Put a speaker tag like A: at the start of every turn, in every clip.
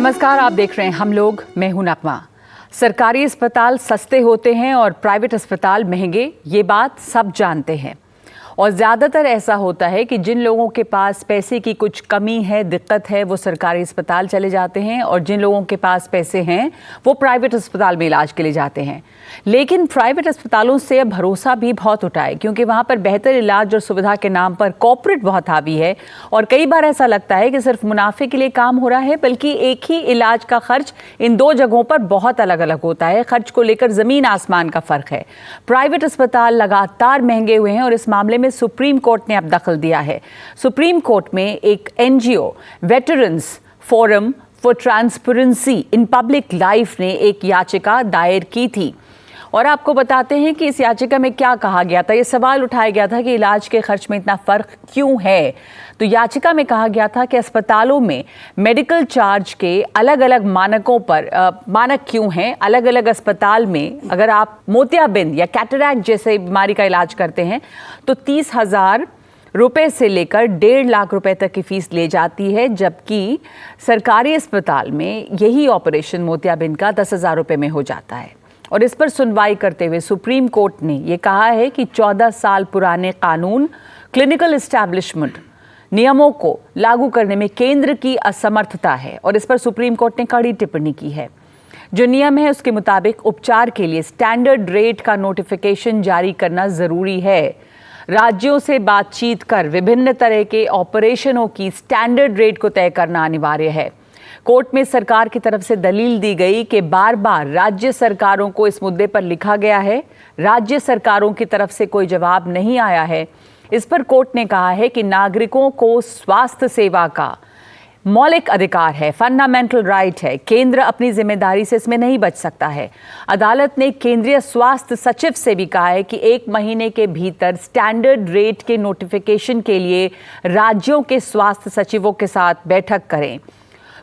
A: नमस्कार, आप देख रहे हैं हम लोग। मैं हूं नगमा। सरकारी अस्पताल सस्ते होते हैं और प्राइवेट अस्पताल महंगे, ये बात सब जानते हैं। और ज़्यादातर ऐसा होता है कि जिन लोगों के पास पैसे की कुछ कमी है, दिक्कत है, वो सरकारी अस्पताल चले जाते हैं और जिन लोगों के पास पैसे हैं वो प्राइवेट अस्पताल में इलाज के लिए जाते हैं। लेकिन प्राइवेट अस्पतालों से भरोसा भी बहुत उठा है, क्योंकि वहाँ पर बेहतर इलाज और सुविधा के नाम पर कॉर्पोरेट बहुत हावी है। और कई बार ऐसा लगता है कि सिर्फ मुनाफे के लिए काम हो रहा है, बल्कि एक ही इलाज का खर्च इन दो जगहों पर बहुत अलग अलग होता है। खर्च को लेकर ज़मीन आसमान का फ़र्क है। प्राइवेट अस्पताल लगातार महंगे हुए हैं और इस मामले में सुप्रीम कोर्ट ने अब दखल दिया है। सुप्रीम कोर्ट में एक NGO veterans forum for transparency in public life ने एक याचिका दायर की थी। और आपको बताते हैं कि इस याचिका में क्या कहा गया था। ये सवाल उठाया गया था कि इलाज के खर्च में इतना फ़र्क क्यों है। तो याचिका में कहा गया था कि अस्पतालों में मेडिकल चार्ज के अलग अलग मानकों पर मानक क्यों हैं। अलग अलग अस्पताल में अगर आप मोतियाबिंद या कैटरैक्ट जैसे बीमारी का इलाज करते हैं तो 30,000 रुपये से लेकर 1.5 लाख रुपए तक की फीस ले जाती है, जबकि सरकारी अस्पताल में यही ऑपरेशन मोतियाबिंद का 10,000 रुपये में हो जाता है। और इस पर सुनवाई करते हुए सुप्रीम कोर्ट ने ये कहा है कि 14 साल पुराने कानून क्लिनिकल एस्टैब्लिशमेंट नियमों को लागू करने में केंद्र की असमर्थता है। और इस पर सुप्रीम कोर्ट ने कड़ी टिप्पणी की है। जो नियम है उसके मुताबिक उपचार के लिए स्टैंडर्ड रेट का नोटिफिकेशन जारी करना ज़रूरी है। राज्यों से बातचीत कर विभिन्न तरह के ऑपरेशनों की स्टैंडर्ड रेट को तय करना अनिवार्य है। कोर्ट में सरकार की तरफ से दलील दी गई कि बार बार राज्य सरकारों को इस मुद्दे पर लिखा गया है, राज्य सरकारों की तरफ से कोई जवाब नहीं आया है। इस पर कोर्ट ने कहा है कि नागरिकों को स्वास्थ्य सेवा का मौलिक अधिकार है, फंडामेंटल राइट है। केंद्र अपनी जिम्मेदारी से इसमें नहीं बच सकता है। अदालत ने केंद्रीय स्वास्थ्य सचिव से भी कहा है कि 1 महीने के भीतर स्टैंडर्ड रेट के नोटिफिकेशन के लिए राज्यों के स्वास्थ्य सचिवों के साथ बैठक करें।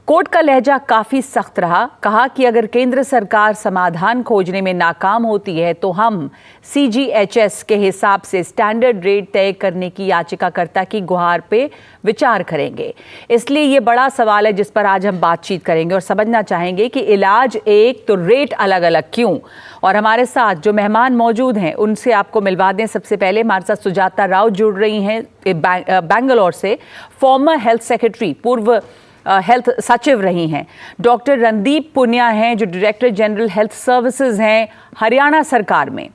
A: कोर्ट का लहजा काफी सख्त रहा। कहा कि अगर केंद्र सरकार समाधान खोजने में नाकाम होती है तो हम CGHS के हिसाब से स्टैंडर्ड रेट तय करने की याचिकाकर्ता की गुहार पे विचार करेंगे। इसलिए ये बड़ा सवाल है जिस पर आज हम बातचीत करेंगे और समझना चाहेंगे कि इलाज एक तो रेट अलग अलग क्यों। और हमारे साथ जो मेहमान मौजूद हैं उनसे आपको मिलवा दें। सबसे पहले हमारे साथ सुजाता राव जुड़ रही हैं बैंगलोर से, फॉर्मर हेल्थ सेक्रेटरी, पूर्व हेल्थ सचिव रही हैं। डॉक्टर रणदीप पुनिया हैं जो डायरेक्टर जनरल हेल्थ सर्विसेज हैं हरियाणा सरकार में।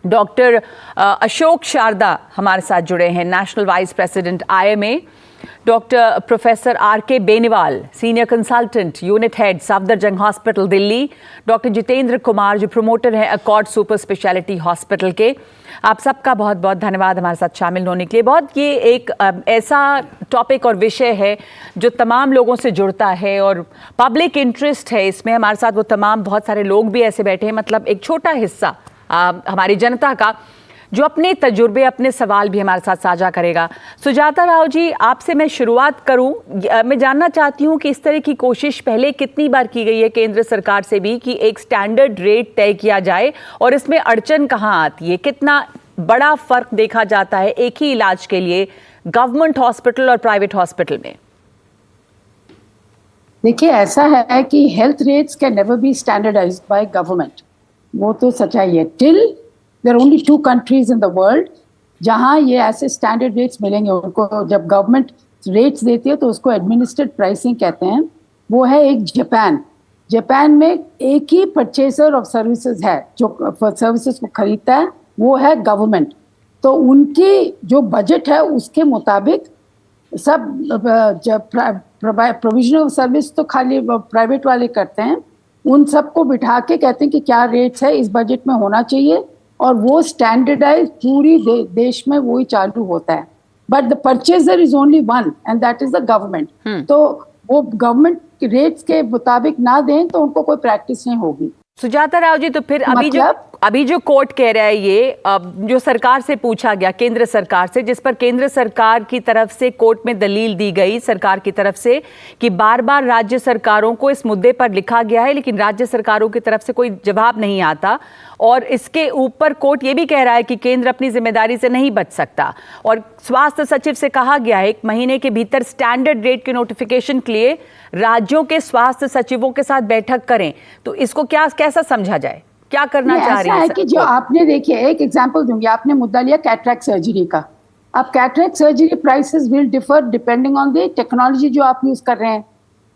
A: डॉक्टर अशोक शारदा हमारे साथ जुड़े हैं, national vice president IMA। Doctor professor RK Beniwal, senior consultant unit head Safdarjung hospital Delhi. Doctor Jitendra Kumar जो प्रमोटर हैं अकॉर्ड सुपर स्पेशलिटी हॉस्पिटल के। आप सबका बहुत बहुत धन्यवाद हमारे साथ शामिल होने के लिए। बहुत ये एक ऐसा टॉपिक और विषय है जो तमाम लोगों से जुड़ता है और पब्लिक इंटरेस्ट है इसमें। हमारे साथ वो तमाम बहुत सारे लोग भी ऐसे बैठे हैं, मतलब एक छोटा हिस्सा हमारी जनता का जो अपने तजुर्बे, अपने सवाल भी हमारे साथ साझा करेगा। सुजाता राव जी, आपसे मैं शुरुआत करूं। मैं जानना चाहती हूं कि इस तरह की कोशिश पहले कितनी बार की गई है केंद्र सरकार से भी कि एक स्टैंडर्ड रेट तय किया जाए, और इसमें अड़चन कहां आती है? कितना बड़ा फर्क देखा जाता है एक ही इलाज के लिए गवर्नमेंट हॉस्पिटल और प्राइवेट हॉस्पिटल में?
B: देखिए, ऐसा है कि health rates can never be standardised by government. वो तो सच्चाई है। Till there are only 2 countries in the world जहां ये ऐसे स्टैंडर्ड रेट्स मिलेंगे उनको। जब गवर्नमेंट रेट्स देती है तो उसको एडमिनिस्ट्रेड प्राइसिंग कहते हैं। वो है एक जापान। जापान में एक ही परचेसर ऑफ सर्विसेज है जो सर्विसेज को खरीदता है, वो है गवर्नमेंट। तो उनकी जो बजट है उसके मुताबिक सब प्रोविजनल सर्विस तो खाली प्राइवेट वाले करते हैं, उन सबको बिठा के कहते हैं कि क्या रेट्स है इस बजट में होना चाहिए, और वो स्टैंडर्डाइज पूरी देश में वही चालू होता है। But the purchaser is only one and that is the government. तो वो गवर्नमेंट रेट्स के मुताबिक ना दें तो उनको कोई प्रैक्टिस नहीं होगी।
A: सुजाता राव जी, तो फिर अभी जो अभी जो कोर्ट कह रहा है ये जो सरकार से पूछा गया, केंद्र सरकार से, जिस पर केंद्र सरकार की तरफ से कोर्ट में दलील दी गई सरकार की तरफ से कि बार बार राज्य सरकारों को इस मुद्दे पर लिखा गया है लेकिन राज्य सरकारों की तरफ से कोई जवाब नहीं आता, और इसके ऊपर कोर्ट ये भी कह रहा है कि केंद्र अपनी जिम्मेदारी से नहीं बच सकता, और स्वास्थ्य सचिव से कहा गया है 1 महीने के भीतर स्टैंडर्ड रेट के नोटिफिकेशन के लिए राज्यों के स्वास्थ्य सचिवों के साथ बैठक करें। तो इसको कैसा समझा जाए, क्या करना चाह रही
B: है कि जो आपने देखिए, एक एग्जांपल दूंगी, आपने मुद्दा लिया कैटरैक्ट सर्जरी का। अब cataract surgery prices will differ depending on the technology जो आप यूज कर रहे हैं।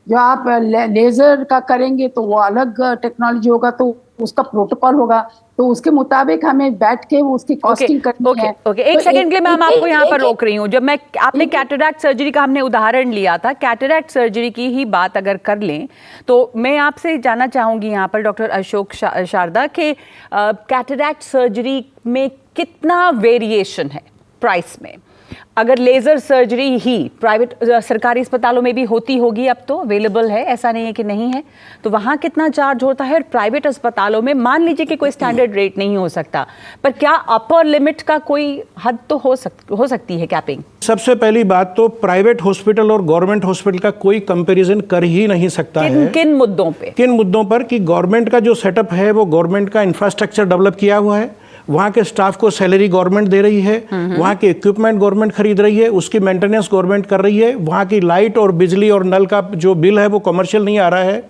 B: जो आप लेजर का करेंगे तो वो अलग टेक्नोलॉजी होगा, तो उसका प्रोटोकॉल होगा, तो उसके मुताबिक हमें बैठ के वो उसकी कॉस्टिंग करनी है।
A: एक सेकंड के लिए मैं आपको यहाँ पर रोक रही हूँ। जब मैं आपने कैटरैक्ट सर्जरी का हमने उदाहरण लिया था, कैटरैक्ट सर्जरी की ही बात अगर कर लें तो मैं आपसे जानना चाहूंगी यहाँ पर डॉक्टर अशोक शारदा के कैटरैक्ट सर्जरी में कितना वेरिएशन है प्राइस में? अगर लेजर सर्जरी ही प्राइवेट सरकारी अस्पतालों में भी होती होगी, अब तो अवेलेबल है, ऐसा नहीं है कि नहीं है, तो वहाँ कितना चार्ज होता है? और प्राइवेट अस्पतालों में मान लीजिए कि कोई स्टैंडर्ड रेट नहीं हो सकता, पर क्या अपर लिमिट का कोई हद तो हो सकती है कैपिंग?
C: सबसे पहली बात तो प्राइवेट हॉस्पिटल और गवर्नमेंट हॉस्पिटल का कोई कंपैरिजन कर ही नहीं सकता है।
A: किन मुद्दों पे?
C: किन मुद्दों पर कि गवर्नमेंट का जो सेटअप है वो गवर्नमेंट का इंफ्रास्ट्रक्चर डेवलप किया हुआ है, वहाँ के स्टाफ को सैलरी गवर्नमेंट दे रही है, वहाँ के इक्विपमेंट गवर्नमेंट खरीद रही है, उसकी मेंटेनेंस गवर्नमेंट कर रही है, वहाँ की लाइट और बिजली और नल का जो बिल है वो कमर्शियल नहीं आ रहा है,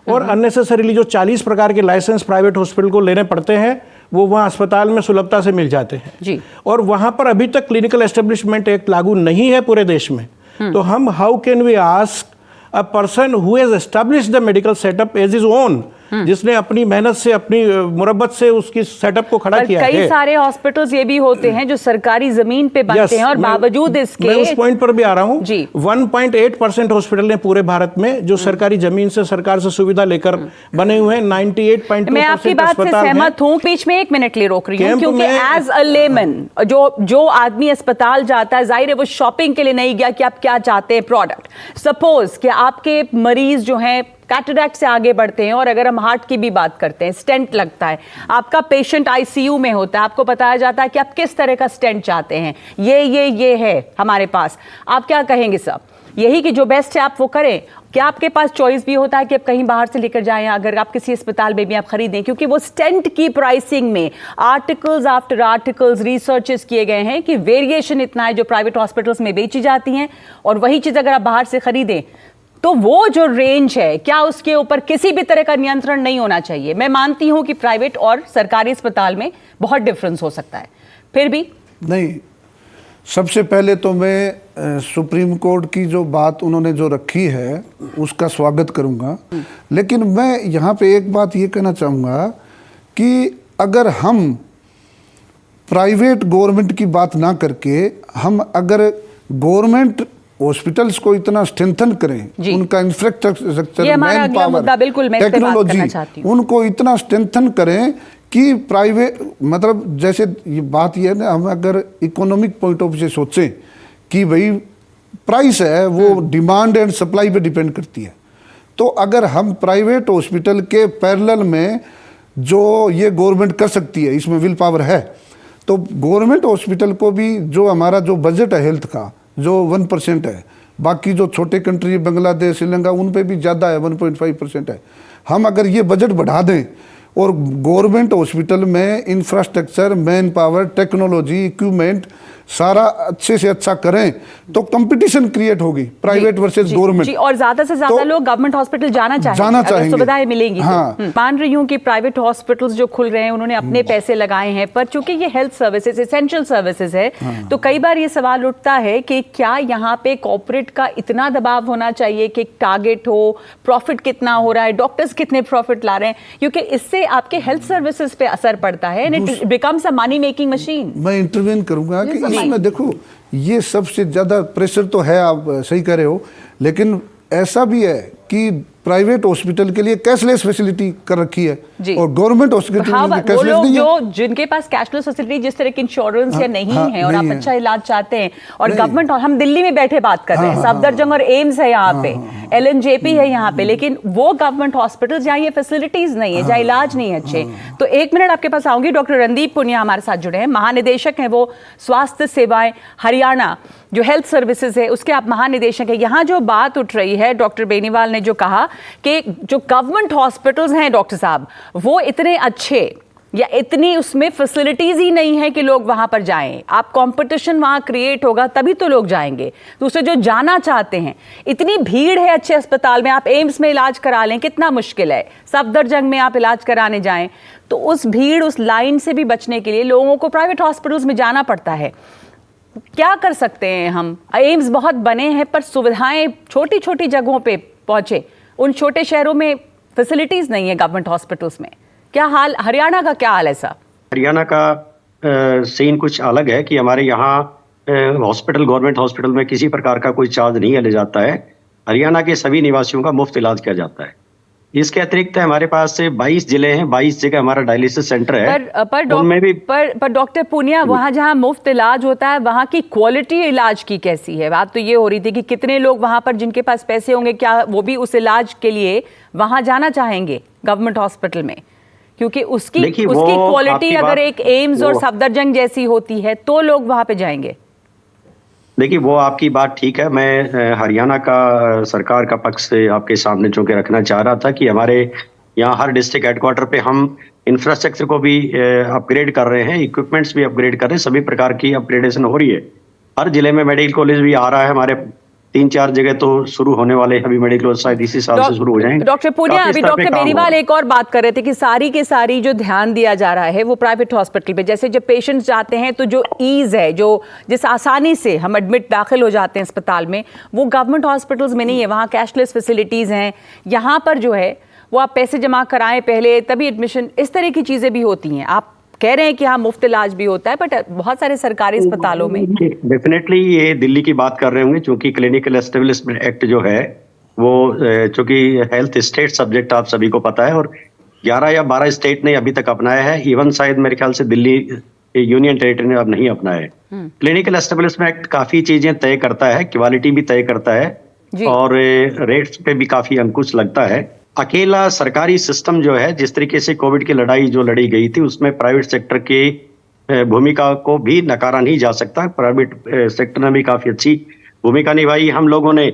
C: और अननेसेसरीली जो 40 प्रकार के लाइसेंस प्राइवेट हॉस्पिटल को लेने पड़ते हैं वो वहाँ अस्पताल में सुलभता से मिल जाते हैं
A: जी।
C: और वहाँ पर अभी तक क्लिनिकल एस्टेब्लिशमेंट एक्ट लागू नहीं है पूरे देश में। तो हम how can we ask a person who has established the medical setup as is own, जिसने अपनी मेहनत से अपनी मुरब्बत से उसकी सेटअप को खड़ा किया है।
A: कई सारे हॉस्पिटल्स ये भी होते हैं जो सरकारी जमीन पे बनते हैं और बावजूद इसके,
C: मैं उस पॉइंट पर भी आ रहा हूँ
A: जी।
C: 1.8% हॉस्पिटल ने पूरे भारत में जो सरकारी जमीन से सरकार से सुविधा लेकर बने हुए हैं। 98.2%
A: मैं आपकी बात से सहमत हूँ। बीच में 1 मिनट लिए रोक रही हूँ क्योंकि एज अ लेमन जो आदमी अस्पताल जाता है, जाहिर है वो शॉपिंग के लिए नहीं गया कि आप क्या चाहते हैं प्रोडक्ट। सपोज कि आपके मरीज जो हैं कैटरैक्ट से आगे बढ़ते हैं, और अगर हम हार्ट की भी बात करते हैं, स्टेंट लगता है, आपका पेशेंट आईसीयू में होता है, आपको बताया जाता है कि आप किस तरह का स्टेंट चाहते हैं, ये है हमारे पास, आप क्या कहेंगे सब? यही कि जो बेस्ट है आप वो करें। क्या आपके पास चॉइस भी होता है कि आप कहीं बाहर से लेकर जाएं, अगर आप किसी अस्पताल में भी आप खरीदें? क्योंकि वो स्टेंट की प्राइसिंग में आर्टिकल्स आफ्टर आर्टिकल्स रिसर्चेस किए गए हैं कि वेरिएशन इतना है जो प्राइवेट हॉस्पिटल्स में बेची जाती हैं, और वही चीज़ अगर आप बाहर से खरीदें तो वो जो रेंज है, क्या उसके ऊपर किसी भी तरह का नियंत्रण नहीं होना चाहिए? मैं मानती हूं कि प्राइवेट और सरकारी अस्पताल में बहुत डिफरेंस हो सकता है, फिर भी
D: नहीं। सबसे पहले तो मैं सुप्रीम कोर्ट की जो बात उन्होंने जो रखी है उसका स्वागत करूंगा, लेकिन मैं यहाँ पे एक बात ये कहना चाहूँगा कि अगर हम प्राइवेट गवर्नमेंट की बात ना करके हम अगर गवर्नमेंट हॉस्पिटल्स को इतना स्ट्रेंथन करें, उनका इंफ्रास्ट्रक्चर, मैन पावर, टेक्नोलॉजी, उनको इतना स्ट्रेंथन करें कि प्राइवेट, मतलब जैसे ये बात ये है ना, हम अगर इकोनॉमिक पॉइंट ऑफ व्यू से सोचें कि भाई प्राइस है वो डिमांड एंड सप्लाई पे डिपेंड करती है, तो अगर हम प्राइवेट हॉस्पिटल के पैरेलल में जो ये गवर्नमेंट कर सकती है, इसमें विल पावर है, तो गवर्नमेंट हॉस्पिटल को भी जो हमारा जो बजट है हेल्थ का जो 1% है, बाकी जो छोटे कंट्री बांग्लादेश, श्रीलंका, उन पे भी ज़्यादा है, 1.5% है। हम अगर ये बजट बढ़ा दें और गवर्नमेंट हॉस्पिटल में infrastructure, man power, technology, equipment सारा अच्छे से अच्छा करें तो कंपटीशन क्रिएट होगी प्राइवेट वर्सेस गवर्नमेंट,
A: और ज्यादा से ज्यादा लोग गवर्नमेंट हॉस्पिटल जाना चाहेंगे, सुविधाएं मिलेंगी।
D: हाँ।
A: मान रही हूँ कि प्राइवेट हॉस्पिटल्स जो खुल रहे हैं उन्होंने अपने पैसे लगाए हैं, पर चूंकि ये हेल्थ सर्विसेज एसेंशियल सर्विसेज है, तो कई बार ये सवाल उठता है कि क्या यहाँ पे कॉर्पोरेट का इतना दबाव होना चाहिए कि टारगेट हो, प्रॉफिट कितना हो रहा है, डॉक्टर्स कितने प्रॉफिट ला रहे हैं, क्योंकि इससे आपके हेल्थ सर्विसेज पे असर पड़ता है and it becomes a money making machine.
D: मैं इंटरवेन करूंगा कि इसमें देखो ये सबसे ज़्यादा प्रेशर तो है, आप सही कह रहे हो, लेकिन ऐसा भी है कि प्राइवेट हॉस्पिटल के लिए कैशलेस फैसिलिटी कर रखी है
A: जी।
D: और गवर्नमेंट हॉस्पिटल
A: हाँ,
D: में
A: वो
D: कैशलेस
A: लोग
D: नहीं है।
A: जो जिनके पास कैशलेस फैसिलिटी, जिस तरह की इंश्योरेंस या नहीं है और
D: नहीं
A: आप
D: है।
A: अच्छा इलाज चाहते हैं और
D: नहीं।
A: गवर्नमेंट, और हम दिल्ली में बैठे बात कर रहे हैं, सफदरजंग और एम्स है यहाँ पे, LNJP है यहाँ पे, लेकिन वो गवर्नमेंट हॉस्पिटल जहाँ ये फैसिलिटीज नहीं है, जहाँ इलाज नहीं है अच्छे। तो एक मिनट आपके पास आऊंगी। डॉक्टर रणदीप पुनिया हमारे साथ जुड़े हैं, महानिदेशक हैं वो स्वास्थ्य सेवाएं हरियाणा, जो हेल्थ सर्विसेज है उसके आप महानिदेशक हैं। यहाँ जो बात उठ रही है, डॉक्टर बेनीवाल ने जो कहा कि जो गवर्नमेंट हॉस्पिटल्स हैं डॉक्टर साहब, वो इतने अच्छे या इतनी उसमें फैसिलिटीज ही नहीं है कि लोग वहां पर जाएं। आप कंपटीशन वहां क्रिएट होगा तभी तो लोग जाएंगे। दूसरे जो जाना चाहते हैं, इतनी भीड़ है अच्छे अस्पताल में, आप एम्स में इलाज करा लें, कितना मुश्किल है, सफदरजंग में आप इलाज कराने जाएं तो उस भीड़, उस लाइन से भी बचने के लिए लोगों को प्राइवेट हॉस्पिटल्स में जाना पड़ता है। क्या कर सकते हैं हम? एम्स बहुत बने हैं पर सुविधाएं छोटी छोटी जगहों पे पहुंचे, उन छोटे शहरों में फैसिलिटीज नहीं है गवर्नमेंट हॉस्पिटल्स में। क्या हाल, हरियाणा का क्या हाल है साहब?
E: हरियाणा का सीन कुछ अलग है कि हमारे यहाँ हॉस्पिटल, गवर्नमेंट हॉस्पिटल में किसी प्रकार का कोई चार्ज नहीं लिया जाता है। हरियाणा के सभी निवासियों का मुफ्त इलाज किया जाता है। इसके अतिरिक्त हमारे पास से 22 जिले हैं, 22 जगह हमारा डायलिसिस सेंटर है।
A: पर डॉक्टर पुनिया, वहाँ जहाँ मुफ्त इलाज होता है वहाँ की क्वालिटी इलाज की कैसी है? बात तो ये हो रही थी कि कितने लोग वहाँ पर जिनके पास पैसे होंगे, क्या वो भी उस इलाज के लिए वहाँ जाना चाहेंगे गवर्नमेंट हॉस्पिटल में? क्योंकि उसकी क्वालिटी अगर एक एम्स और सफदरजंग जैसी होती है तो लोग वहाँ पे जाएंगे।
E: देखिए, वो आपकी बात ठीक है। मैं हरियाणा का सरकार का पक्ष से आपके सामने चूंकि रखना चाह रहा था कि हमारे यहाँ हर डिस्ट्रिक्ट हेडक्वार्टर पे हम इंफ्रास्ट्रक्चर को भी अपग्रेड कर रहे हैं, इक्विपमेंट्स भी अपग्रेड कर रहे हैं, सभी प्रकार की अपग्रेडेशन हो रही है। हर जिले में मेडिकल कॉलेज भी आ रहा है, हमारे 3-4 जगह तो शुरू होने वाले हैं अभी मेडिकल कॉलेज, शायद इसी साल से शुरू हो जाएंगे।
A: डॉक्टर पुनिया, अभी डॉक्टर बेनीवाल एक और बात कर रहे थे कि सारी के सारी जो ध्यान दिया जा रहा है वो प्राइवेट हॉस्पिटल पे, जैसे जब पेशेंट्स जाते हैं तो जो ईज है, जो जिस आसानी से हम एडमिट दाखिल हो जाते हैं अस्पताल में, वो गवर्नमेंट हॉस्पिटल्स में नहीं है। वहाँ कैशलेस फैसिलिटीज हैं, यहाँ पर जो है वो आप पैसे जमा कराएं पहले तभी एडमिशन, इस तरह की चीजें भी होती हैं। आप कह रहे हैं कि हाँ मुफ्त इलाज भी होता है, बट बहुत सारे सरकारी अस्पतालों में
E: डेफिनेटली ये दिल्ली की बात कर रहे होंगे, क्योंकि क्लिनिकल एस्टेब्लिशमेंट एक्ट जो है वो चूंकि हेल्थ स्टेट सब्जेक्ट आप सभी को पता है, और 11 या 12 स्टेट ने अभी तक अपनाया है। इवन शायद मेरे ख्याल से दिल्ली यूनियन टेरिटरी ने अब नहीं अपनाया है। क्लिनिकल एस्टेब्लिशमेंट एक्ट काफी चीजें तय करता है, क्वालिटी भी तय करता है और रेट्स पे भी काफी अंकुश लगता है। अकेला सरकारी सिस्टम जो है, जिस तरीके से कोविड की लड़ाई जो लड़ी गई थी, उसमें प्राइवेट सेक्टर की भूमिका को भी नकारा नहीं जा सकता। प्राइवेट सेक्टर ने भी काफी अच्छी भूमिका निभाई। हम लोगों ने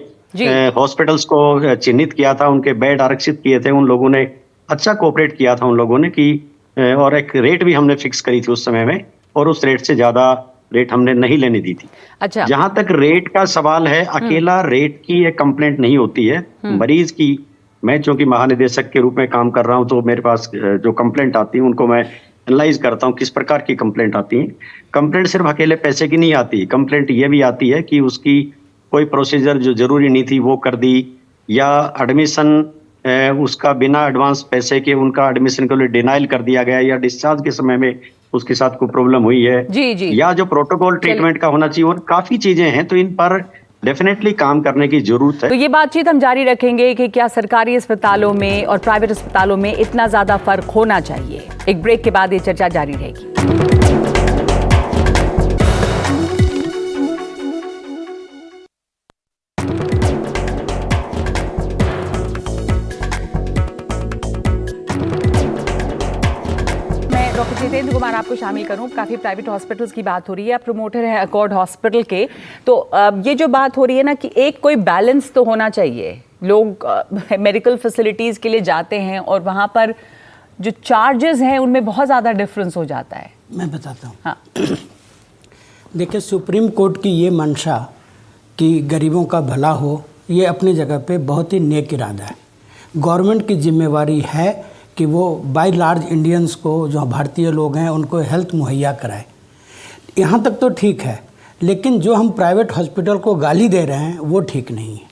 E: हॉस्पिटल्स को चिन्हित किया था, उनके बेड आरक्षित किए थे, उन लोगों ने अच्छा कोऑपरेट किया था उन लोगों ने कि, और एक रेट भी हमने फिक्स करी थी उस समय में, और उस रेट से ज्यादा रेट हमने नहीं लेने दी थी।
A: अच्छा, जहां
E: तक रेट का सवाल है, अकेला रेट की एक कंप्लेंट नहीं होती है मरीज की। मैं चूंकि महानिदेशक के रूप में काम कर रहा हूं तो मेरे पास जो कंप्लेंट आती है उनको मैं एनालाइज करता हूं, किस प्रकार की कंप्लेंट आती है। कंप्लेंट सिर्फ अकेले पैसे की नहीं आती, कंप्लेंट ये भी आती है कि उसकी कोई प्रोसीजर जो जरूरी नहीं थी वो कर दी, या एडमिशन उसका बिना एडवांस पैसे के उनका एडमिशन के लिए डिनाइल कर दिया गया, या डिस्चार्ज के समय में उसके साथ कोई प्रॉब्लम हुई है, या जो प्रोटोकॉल ट्रीटमेंट का होना चाहिए, और काफी चीजें हैं। तो इन पर डेफिनेटली काम करने की जरूरत है।
A: तो ये बातचीत हम जारी रखेंगे कि क्या सरकारी अस्पतालों में और प्राइवेट अस्पतालों में इतना ज्यादा फर्क होना चाहिए। एक ब्रेक के बाद ये चर्चा जारी रहेगी। डॉक्टर जितेंद्र कुमार आपको शामिल करूं। काफ़ी प्राइवेट हॉस्पिटल्स की बात हो रही है, आप प्रमोटर हैं अकॉर्ड हॉस्पिटल के, तो ये जो बात हो रही है ना कि एक कोई बैलेंस तो होना चाहिए। लोग मेडिकल फैसिलिटीज़ के लिए जाते हैं और वहाँ पर जो चार्जेस हैं उनमें बहुत ज़्यादा डिफरेंस हो जाता है।
F: मैं बताता हूँ।
A: हाँ,
F: देखिए, सुप्रीम कोर्ट की ये मंशा कि गरीबों का भला हो, ये अपनी जगह पे बहुत ही नेक इरादा है। गवर्नमेंट की जिम्मेवारी है कि वो बाय लार्ज इंडियंस को, जो भारतीय लोग हैं, उनको हेल्थ मुहैया कराए। यहाँ तक तो ठीक है, लेकिन जो हम प्राइवेट हॉस्पिटल को गाली दे रहे हैं वो ठीक नहीं है।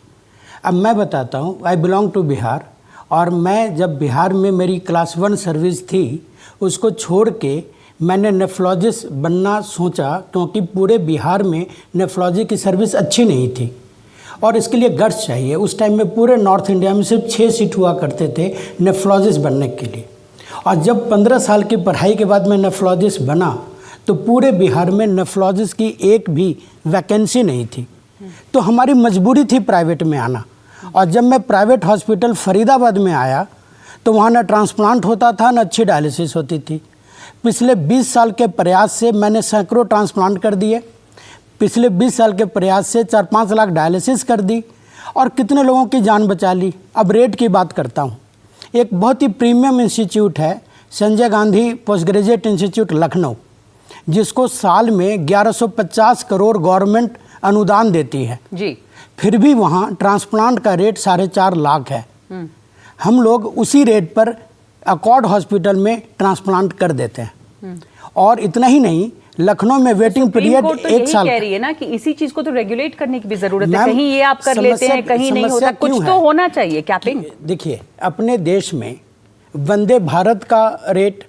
F: अब मैं बताता हूँ, आई बिलोंग टू बिहार, और मैं जब बिहार में मेरी क्लास 1 सर्विस थी, उसको छोड़ के मैंने नेफ्रोलॉजिस्ट बनना सोचा, क्योंकि पूरे बिहार में नेफ्रोलॉजी की सर्विस अच्छी नहीं थी। और इसके लिए गट्स चाहिए। उस टाइम में पूरे नॉर्थ इंडिया में सिर्फ 6 सीट हुआ करते थे नेफ्रोलॉजिस्ट बनने के लिए, और जब 15 साल की पढ़ाई के बाद मैं नेफ्रोलॉजिस्ट बना तो पूरे बिहार में नेफ्रोलॉजिस्ट की एक भी वैकेंसी नहीं थी। तो हमारी मजबूरी थी प्राइवेट में आना, और जब मैं प्राइवेट हॉस्पिटल फरीदाबाद में आया तो वहाँ न ट्रांसप्लांट होता था न अच्छी डायलिसिस होती थी। पिछले 20 साल के प्रयास से मैंने सैकड़ों ट्रांसप्लांट कर दिए, पिछले 20 साल के प्रयास से 4-5 लाख डायलिसिस कर दी, और कितने लोगों की जान बचा ली। अब रेट की बात करता हूँ। एक बहुत ही प्रीमियम इंस्टीट्यूट है Sanjay Gandhi post graduate institute Lucknow, जिसको साल में 1150 करोड़ गवर्नमेंट अनुदान देती है
A: जी,
F: फिर भी वहाँ ट्रांसप्लांट का रेट 4.5 लाख है। हम लोग उसी रेट पर अकॉर्ड हॉस्पिटल में ट्रांसप्लांट कर देते हैं। और इतना ही नहीं, लखनऊ में वेटिंग पीरियड
A: तो
F: 1 साल
A: कह रही है ना कि इसी चीज को तो रेगुलेट करने की भी जरूरत है।
F: मैम,
A: कहीं ये आप कर लेते हैं, कहीं नहीं होता, कुछ
F: क्यों
A: तो
F: है?
A: होना चाहिए कैपिंग।
F: देखिए, अपने देश में वंदे भारत का रेट,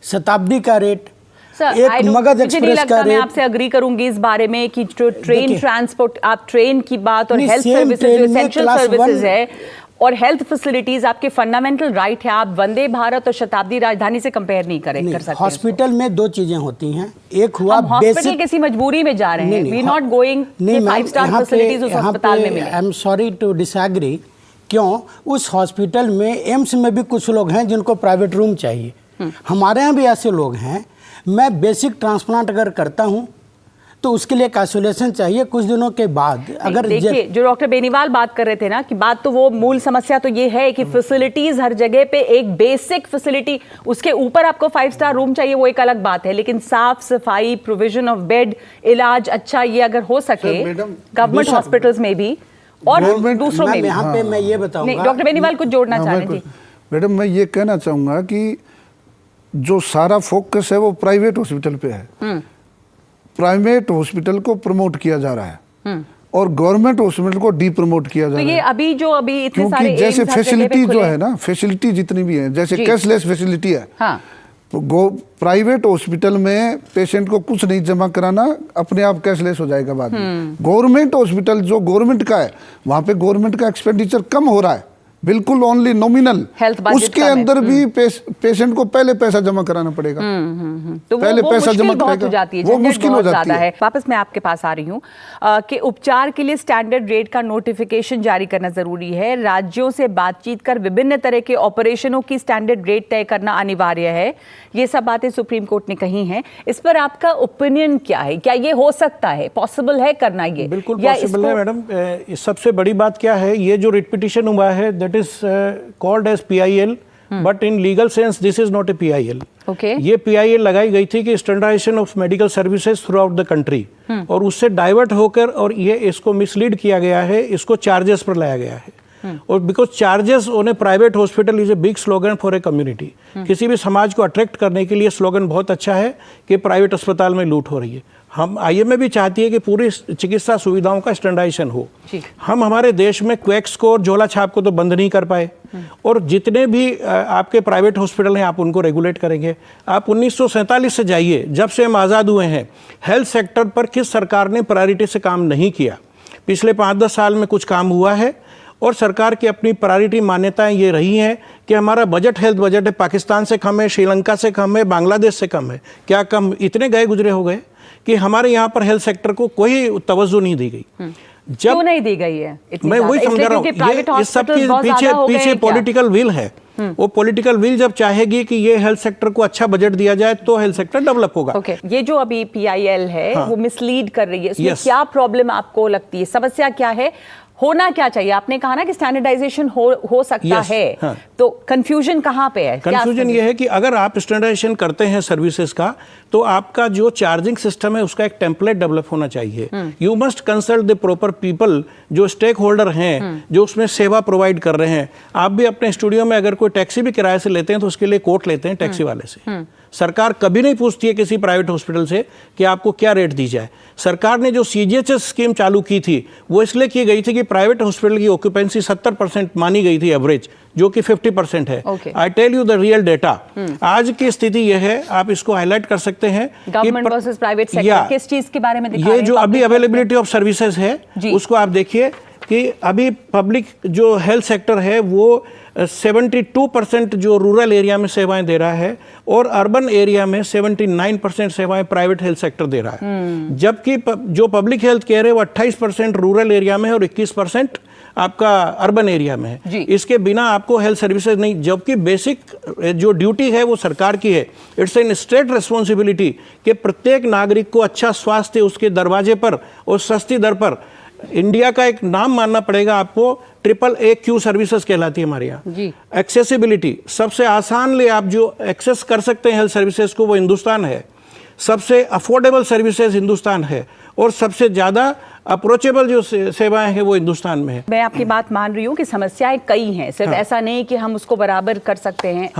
F: शताब्दी का रेट, एक मगध एक्सप्रेस का
A: मैं
F: रेट,
A: आपसे अग्री करूंगी इस बारे में कि जो ट्रेन
F: देखिए,
A: ट्रांसपोर्ट, आप ट्रेन की बात और
F: नहीं,
A: हेल्थ
F: सेम
A: सर्विसेज
F: ट्रेन
A: जो
F: में
A: एसेंशियल
F: क्लास
A: सर्विसेज
F: 1
A: है और हेल्थ फैसिलिटीज आपके फंडामेंटल राइट है, आप वंदे भारत और शताब्दी राजधानी से कंपेयर नहीं कर सकते।
F: हॉस्पिटल में 2 चीजें होती हैं। एक हुआ
A: हॉस्पिटल
F: बेसिक,
A: किसी मजबूरी में जा रहे हैं, वी नॉट गोइंग
F: नहीं
A: 5 स्टार फैसिलिटीज उस अस्पताल में मिले।
F: I am sorry to disagree. क्यों? उस हॉस्पिटल में, एम्स में भी कुछ लोग हैं जिनको प्राइवेट रूम चाहिए। हमारे यहाँ भी ऐसे लोग हैं। मैं बेसिक ट्रांसप्लांट अगर करता हूँ तो उसके लिए आइसोलेशन चाहिए। कुछ दिनों के बाद अगर
A: देखिए, जो डॉक्टर बेनीवाल बात कर रहे थे ना, कि बात तो वो मूल समस्या तो ये है कि फैसिलिटीज हर जगह पे, एक बेसिक फैसिलिटी, उसके ऊपर आपको 5 स्टार रूम चाहिए, वो एक अलग बात है, लेकिन साफ सफाई, प्रोविजन ऑफ बेड, इलाज अच्छा, ये अगर हो सके गवर्नमेंट हॉस्पिटल्स में भी और दूसरों में भी।
F: यहाँ पे मैं ये बताऊंगा,
A: डॉक्टर बेनीवाल कुछ जोड़ना चाह रहे थे।
D: मैडम, मैं ये कहना चाहूँगा कि जो सारा फोकस है वो प्राइवेट हॉस्पिटल पे है। प्राइवेट हॉस्पिटल को प्रमोट किया जा रहा है और गवर्नमेंट हॉस्पिटल को डी प्रमोट किया जा रहा है।
A: ये अभी इतने सारे
D: क्योंकि जैसे फैसिलिटी जो है ना, फैसिलिटी जितनी भी है, जैसे कैशलेस फैसिलिटी है,
A: हाँ।
D: तो प्राइवेट हॉस्पिटल में पेशेंट को कुछ नहीं जमा कराना, अपने आप कैशलेस हो जाएगा बाद में। गवर्नमेंट हॉस्पिटल जो गवर्नमेंट का है, वहां पे गवर्नमेंट का एक्सपेंडिचर कम हो रहा है, बिल्कुल ओनली नॉमिनल। उसके अंदर भी पेशेंट को पहले पैसा जमा कराना पड़ेगा।
A: तो
D: पहले
A: वो
D: पैसा जमा
A: बहुत हो जाती है,
D: वो मुश्किल हो जाती है।
A: वापस मैं आपके पास आ रही हूँ कि उपचार के लिए स्टैंडर्ड रेट का नोटिफिकेशन जारी करना जरूरी है। राज्यों से बातचीत कर विभिन्न तरह के ऑपरेशनों की स्टैंडर्ड रेट तय करना अनिवार्य है। ये सब बातें सुप्रीम कोर्ट ने कही हैं। इस पर आपका ओपिनियन क्या है? क्या ये हो सकता है, पॉसिबल है करना? ये
C: बिल्कुल पॉसिबल है मैडम। सबसे बड़ी बात क्या है, ये जो रिट पिटिशन हुआ है, that is called as PIL, but in legal sense this is not a PIL। ये PIL लगाई गई थी कि standardisation of medical services throughout the country, और उससे डाइवर्ट होकर और ये इसको मिसलीड किया गया है, इसको चार्जेस पर लाया गया है। और because charges on A private hospital is a big slogan for a community. किसी भी समाज को अट्रैक्ट करने के लिए स्लोगन बहुत अच्छा है कि प्राइवेट अस्पताल में लूट हो रही है। हम IMA भी चाहती है कि पूरी चिकित्सा सुविधाओं का स्टैंडर्डाइजेशन हो। हम हमारे देश में क्वैक स्कोर, झोला छाप को तो बंद नहीं कर पाए, और जितने भी आपके प्राइवेट हॉस्पिटल हैं आप उनको रेगुलेट करेंगे। आप 1947 से जाइए, जब से हम आज़ाद हुए हैं, हेल्थ सेक्टर पर किस सरकार ने प्रायोरिटी से काम नहीं किया। पिछले 5-10 साल में कुछ काम हुआ है, और सरकार की अपनी प्रायोरिटी मान्यताएं ये रही हैं कि हमारा बजट, हेल्थ बजट है, पाकिस्तान से कम है, श्रीलंका से कम है, बांग्लादेश से कम है। क्या कम? इतने गए गुजरे हो गए कि हमारे यहाँ पर हेल्थ सेक्टर को कोई तवज्जो नहीं दी गई। जब
A: क्यों नहीं दी गई है?
C: मैं वही समझ रहा हूँ, ये इस सब के पीछे पॉलिटिकल विल है। वो पॉलिटिकल विल जब चाहेगी कि ये हेल्थ सेक्टर को अच्छा बजट दिया जाए तो हेल्थ सेक्टर डेवलप होगा।
A: ये जो अभी PIL है, वो मिसलीड कर रही है, इसमें क्या प्रॉब्लम आपको लगती है? समस्या क्या है? होना क्या चाहिए? आपने कहा ना कि स्टैंडर्डाइजेशन हो सकता है, तो कंफ्यूजन कहाँ पे है?
C: कंफ्यूजन ये है कि अगर आप स्टैंडर्डाइजेशन करते हैं सर्विसेज का, तो आपका जो चार्जिंग सिस्टम है उसका एक टेम्पलेट डेवलप होना चाहिए। You must consult the proper people, जो स्टेक होल्डर हैं, जो उसमें सेवा प्रोवाइड कर रहे हैं। आप भी अपने स्टूडियो में अगर कोई टैक्सी भी किराए से लेते हैं तो उसके लिए कोट लेते हैं टैक्सी वाले से। सरकार कभी नहीं पूछती है किसी प्राइवेट हॉस्पिटल से कि आपको क्या रेट दी जाए। सरकार ने जो CGHS स्कीम चालू की थी, वो इसलिए की गई थी कि प्राइवेट हॉस्पिटल की ऑक्यूपेंसी 70% मानी गई थी एवरेज, जो कि 50% है। I tell you the real data. आज की स्थिति यह है, आप इसको हाईलाइट कर सकते हैं,
A: गवर्नमेंट वर्सेस प्राइवेट सेक्टर, किस चीज के बारे में दिखा
C: ये जो अभी अवेलेबिलिटी ऑफ सर्विसेज है उसको आप देखिए। कि अभी पब्लिक जो हेल्थ सेक्टर है वो 72% जो रूरल एरिया में सेवाएं दे रहा है और अर्बन एरिया में 79% सेवाएं प्राइवेट हेल्थ सेक्टर दे रहा है। जबकि जो पब्लिक हेल्थ केयर है वो 28% रूरल एरिया में है और 21% आपका अर्बन एरिया में है। इसके बिना आपको हेल्थ सर्विसेज नहीं, जबकि बेसिक जो ड्यूटी है वो सरकार की है। इट्स एन स्टेट रिस्पॉन्सिबिलिटी कि प्रत्येक नागरिक को अच्छा स्वास्थ्य उसके दरवाजे पर और सस्ती दर पर। इंडिया का एक नाम मानना पड़ेगा आपको, AAA सर्विसेज कहलाती है हमारे यहाँ। एक्सेसिबिलिटी, सबसे आसान ले आप जो एक्सेस कर सकते हैं हेल्थ सर्विसेज को वो हिंदुस्तान है। सबसे अफोर्डेबल सर्विसेज हिंदुस्तान है और सबसे ज़्यादा अप्रोचेबल जो सेवाएं हैं वो हिंदुस्तान में है।
A: मैं आपकी बात मान रही हूँ कि समस्याएं कई हैं, सिर्फ ऐसा नहीं कि हम उसको बराबर कर सकते हैं।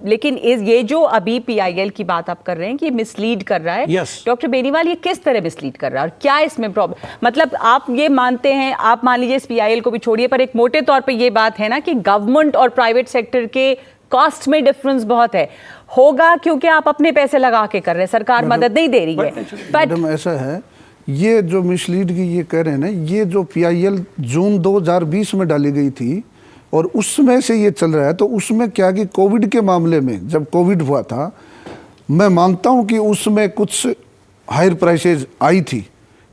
A: लेकिन ये जो अभी PIL की बात आप कर रहे हैं कि मिसलीड कर रहा है, डॉक्टर बेनीवाल, ये किस तरह मिसलीड कर रहा है और क्या इसमें प्रॉब्लम, मतलब आप ये मानते हैं, आप मान लीजिए इस PIL को भी छोड़िए, पर एक मोटे तौर पर ये बात है ना कि गवर्नमेंट और प्राइवेट सेक्टर के कॉस्ट में डिफरेंस बहुत है, होगा क्योंकि आप अपने पैसे लगा के कर रहे हैं, सरकार मदद नहीं दे रही है।
D: मैडम ऐसा है, ये जो मिसलीड की ये कह रहे हैं ना, ये जो PIL जून 2020 में डाली गई थी और उसमें से ये चल रहा है, तो उसमें क्या कि कोविड के मामले में जब कोविड हुआ था, मैं मानता हूँ कि उसमें कुछ हायर प्राइसेज आई थी,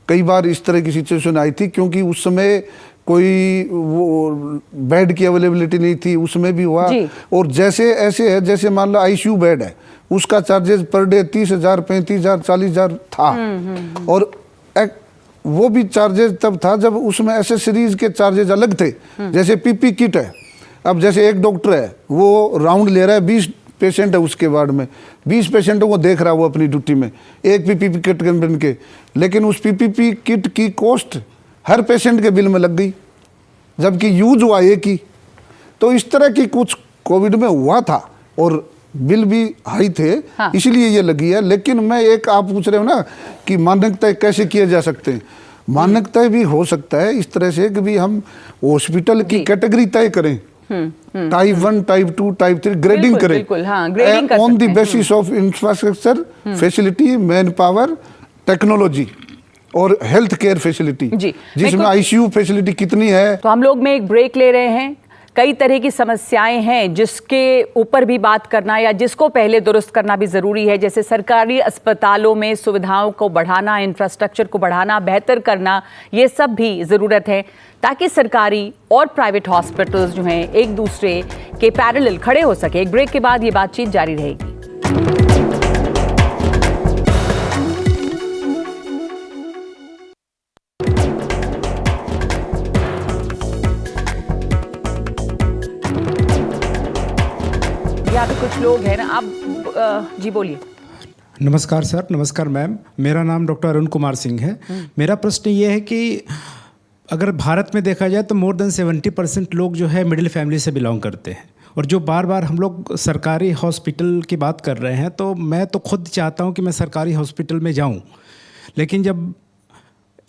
D: कई बार इस तरह की सिचुएशन आई थी, क्योंकि उस समय कोई वो बेड की अवेलेबिलिटी नहीं थी, उसमें भी हुआ। और जैसे ऐसे है, जैसे मान लो ICU बेड है, उसका चार्जेस पर डे 30,000, 35,000, 40,000 था। और वो भी चार्जेस तब था जब उसमें एसेसरीज के चार्जेस अलग थे। जैसे PP किट है, अब जैसे एक डॉक्टर है वो राउंड ले रहा है, 20 पेशेंट है उसके वार्ड में, 20 पेशेंटों को देख रहा है वो अपनी ड्यूटी में, एक PP किट बन के, लेकिन उस PP किट की कॉस्ट हर पेशेंट के बिल में लग गई, जबकि यूज हुआ एक ही। तो इस तरह की कुछ कोविड में हुआ था और बिल भी हाई थे, इसलिए ये लगी है। लेकिन मैं एक, आप पूछ रहे हो ना कि मानक तय कैसे किए जा सकते हैं, मानक तय भी हो सकता है इस तरह से कि भी हम हॉस्पिटल की कैटेगरी तय करें, टाइप 1, टाइप 2, टाइप 3 ग्रेडिंग करें on the basis of infrastructure, facility, man power, technology और हेल्थ केयर फैसिलिटी, जिसमें ICU फैसिलिटी कितनी है।
A: तो हम लोग में एक ब्रेक ले रहे हैं। कई तरह की समस्याएं हैं जिसके ऊपर भी बात करना या जिसको पहले दुरुस्त करना भी ज़रूरी है, जैसे सरकारी अस्पतालों में सुविधाओं को बढ़ाना, इंफ्रास्ट्रक्चर को बढ़ाना, बेहतर करना, ये सब भी ज़रूरत है ताकि सरकारी और प्राइवेट हॉस्पिटल्स जो हैं एक दूसरे के पैरेलल खड़े हो सके। एक ब्रेक के बाद ये बातचीत जारी रहेगी। यहाँ पे कुछ लोग हैं ना, आप जी बोलिए।
G: नमस्कार सर। नमस्कार मैम, मेरा नाम डॉक्टर अरुण कुमार सिंह है। मेरा प्रश्न ये है कि अगर भारत में देखा जाए तो मोर देन 70% लोग जो है मिडिल फैमिली से बिलोंग करते हैं, और जो बार बार हम लोग सरकारी हॉस्पिटल की बात कर रहे हैं, तो मैं तो खुद चाहता हूँ कि मैं सरकारी हॉस्पिटल में जाऊँ, लेकिन जब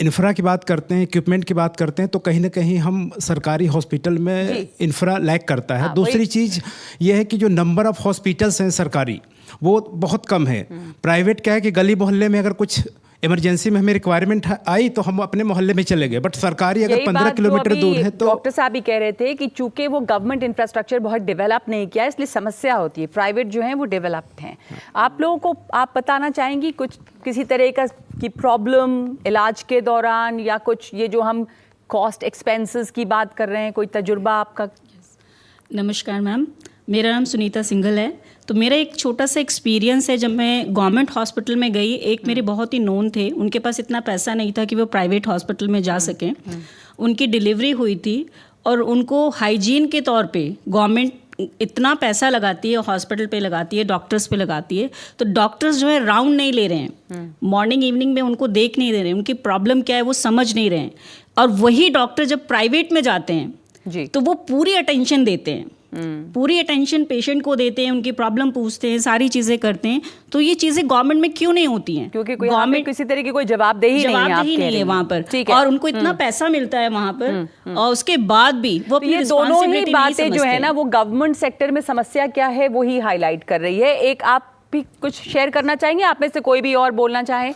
G: इंफ्रा की बात करते हैं, इक्विपमेंट की बात करते हैं, तो कहीं ना कहीं हम सरकारी हॉस्पिटल में इंफ्रा लैक करता है। दूसरी चीज़ ये है कि जो नंबर ऑफ हॉस्पिटल्स हैं सरकारी, वो बहुत कम है। प्राइवेट क्या है कि गली मोहल्ले में अगर कुछ इमरजेंसी में हमें रिक्वायरमेंट आई तो हम अपने मोहल्ले में चले गए, बट सरकारी अगर 15 किलोमीटर दूर है तो।
A: डॉक्टर साहब भी कह रहे थे कि चूंकि वो गवर्नमेंट इंफ्रास्ट्रक्चर बहुत डेवलप नहीं किया, इसलिए समस्या होती है। प्राइवेट जो है वो डेवलप्ड हैं। आप लोगों को आप बताना चाहेंगी कुछ किसी तरह का की प्रॉब्लम इलाज के दौरान, या कुछ ये जो हम कॉस्ट एक्सपेंसेस की बात कर रहे हैं, कोई तजुर्बा आपका?
H: नमस्कार मैम, मेरा नाम सुनीता सिंघल है। तो मेरा एक छोटा सा एक्सपीरियंस है। जब मैं गवर्नमेंट हॉस्पिटल में गई, एक मेरे बहुत ही नोन थे, उनके पास इतना पैसा नहीं था कि वो प्राइवेट हॉस्पिटल में जा सकें। उनकी डिलीवरी हुई थी और उनको हाइजीन के तौर पे गवर्नमेंट इतना पैसा लगाती है, हॉस्पिटल पे लगाती है, डॉक्टर्स पे लगाती है, तो डॉक्टर्स जो है राउंड नहीं ले रहे हैं, मॉर्निंग इवनिंग में उनको देख नहीं दे रहे हैं, उनकी प्रॉब्लम क्या है वो समझ नहीं रहे हैं। और वही डॉक्टर जब प्राइवेट में जाते हैं तो वो पूरी अटेंशन देते हैं, पूरी अटेंशन पेशेंट को देते हैं, उनकी प्रॉब्लम पूछते हैं, सारी चीज़ें करते हैं। तो ये चीज़ें गवर्नमेंट में क्यों नहीं होती हैं?
A: क्योंकि गवर्नमेंट किसी तरह की कोई जवाबदेही नहीं है
H: वहाँ पर, और उनको इतना पैसा मिलता है वहाँ पर, और उसके बाद भी वो अपनी
A: दोनों ही बातें जो है ना, वो गवर्नमेंट सेक्टर में समस्या क्या है वो ही हाईलाइट कर रही है। एक आप भी कुछ शेयर करना चाहेंगे, आप में से कोई भी और बोलना चाहे?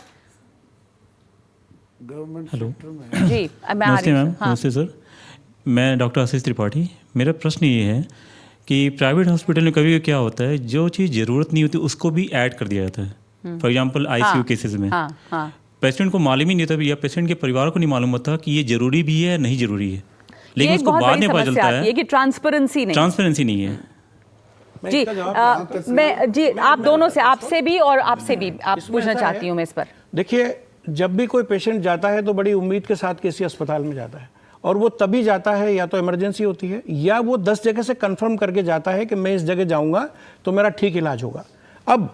D: गवर्नमेंट
I: हेलो
D: सेक्टर में
A: जी मैं आ
I: नमस्ते
A: रही हूँ।
I: मैम। नमस्ते सर, मैं डॉक्टर आशीष त्रिपाठी। मेरा प्रश्न ये है कि प्राइवेट हॉस्पिटल में कभी कभी क्या होता है, जो चीज़ ज़रूरत नहीं होती उसको भी ऐड कर दिया जाता है। फॉर एग्जांपल आईसीयू केसेस में
A: हाँ हाँ
I: पेशेंट को मालूम ही नहीं होता या पेशेंट के परिवार को नहीं मालूम होता कि ये ज़रूरी भी है नहीं ज़रूरी है, लेकिन
A: ये एक
I: उसको
A: बहुत
I: बाद
A: बड़ी
I: में पता
A: समस्या
I: चलता
A: आती है
I: है
A: कि ट्रांसपेरेंसी नहीं।
I: ट्रांसपेरेंसी नहीं है।
A: जी मैं जी आप दोनों से, आपसे भी और आपसे भी आप पूछना चाहती हूँ मैं इस पर।
C: देखिए, जब भी कोई पेशेंट जाता है तो बड़ी उम्मीद के साथ किसी अस्पताल में जाता है, और वो तभी जाता है या तो इमरजेंसी होती है या वो 10 जगह से कंफर्म करके जाता है कि मैं इस जगह जाऊंगा तो मेरा ठीक इलाज होगा। अब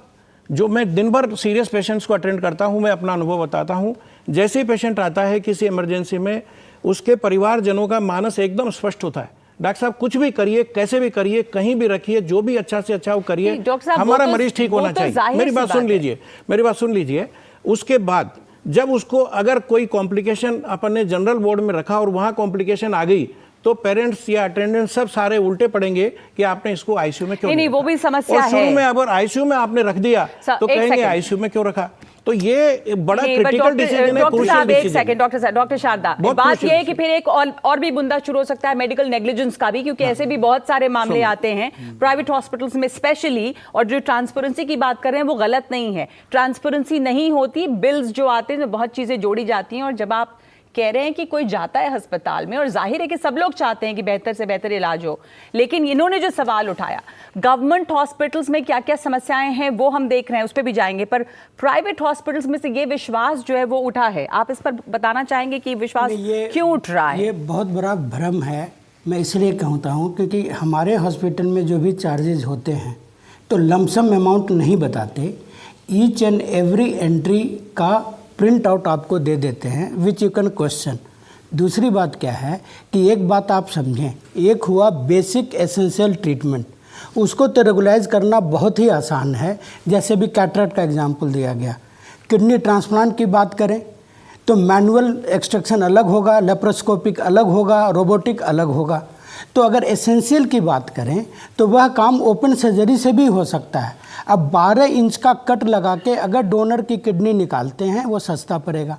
C: जो मैं दिन भर सीरियस पेशेंट्स को अटेंड करता हूं, मैं अपना अनुभव बताता हूं। जैसे ही पेशेंट आता है किसी इमरजेंसी में, उसके परिवारजनों का मानस एकदम स्पष्ट होता है, डॉक्टर साहब कुछ भी करिए, कैसे भी करिए, कहीं भी रखिए, जो भी अच्छा से अच्छा वो करिए, हमारा मरीज ठीक होना चाहिए। मेरी बात सुन लीजिए। उसके बाद जब उसको अगर कोई कॉम्प्लिकेशन अपन ने जनरल वार्ड में रखा और वहां कॉम्प्लिकेशन आ गई तो पेरेंट्स या अटेंडेंट सब सारे उल्टे पड़ेंगे कि आपने इसको आईसीयू में क्यों
A: नहीं, वो भी समस्या है।
C: शुरू में अगर आईसीयू में आपने रख दिया तो कहेंगे आईसीयू में क्यों रखा। तो ये बड़ा क्रिटिकल डिसीजन है, क्रूशियल डिसीजन।
A: डॉक्टर शारदा, बात ये है कि फिर एक और भी बुंदा शुरू हो सकता है मेडिकल नेग्लिजेंस का भी, क्योंकि ऐसे भी बहुत सारे मामले आते हैं प्राइवेट हॉस्पिटल्स में स्पेशली। और जो ट्रांसपेरेंसी की बात कर रहे हैं वो गलत नहीं है, ट्रांसपेरेंसी नहीं होती, बिल्स जो आते हैं बहुत चीजें जोड़ी जाती हैं। और जब आप कह रहे हैं कि कोई जाता है अस्पताल में, और जाहिर है कि सब लोग चाहते हैं कि बेहतर से बेहतर इलाज हो, लेकिन इन्होंने जो सवाल उठाया गवर्नमेंट हॉस्पिटल्स में क्या क्या समस्याएं हैं वो हम देख रहे हैं, उस पर भी जाएंगे, पर प्राइवेट हॉस्पिटल्स में से ये विश्वास जो है वो उठा है। आप इस पर बताना चाहेंगे कि विश्वास क्यों उठ रहा है?
F: ये बहुत बड़ा भ्रम है। मैं इसलिए कहता हूँ क्योंकि हमारे हॉस्पिटल में जो भी चार्जेज होते हैं तो लमसम अमाउंट नहीं बताते, ईच एंड एवरी एंट्री का प्रिंट आउट आपको दे देते हैं, विच यू कैन क्वेश्चन। दूसरी बात क्या है कि एक बात आप समझें, एक हुआ बेसिक एसेंशियल ट्रीटमेंट, उसको तो रेगुलाइज करना बहुत ही आसान है। जैसे भी कैटरेक्ट का एग्जांपल दिया गया, किडनी ट्रांसप्लांट की बात करें तो मैनुअल एक्सट्रैक्शन अलग होगा, लेप्रोस्कोपिक अलग होगा, रोबोटिक अलग होगा। तो अगर एसेंशियल की बात करें तो वह काम ओपन सर्जरी से भी हो सकता है। अब 12 इंच का कट लगा के अगर डोनर की किडनी निकालते हैं वो सस्ता पड़ेगा।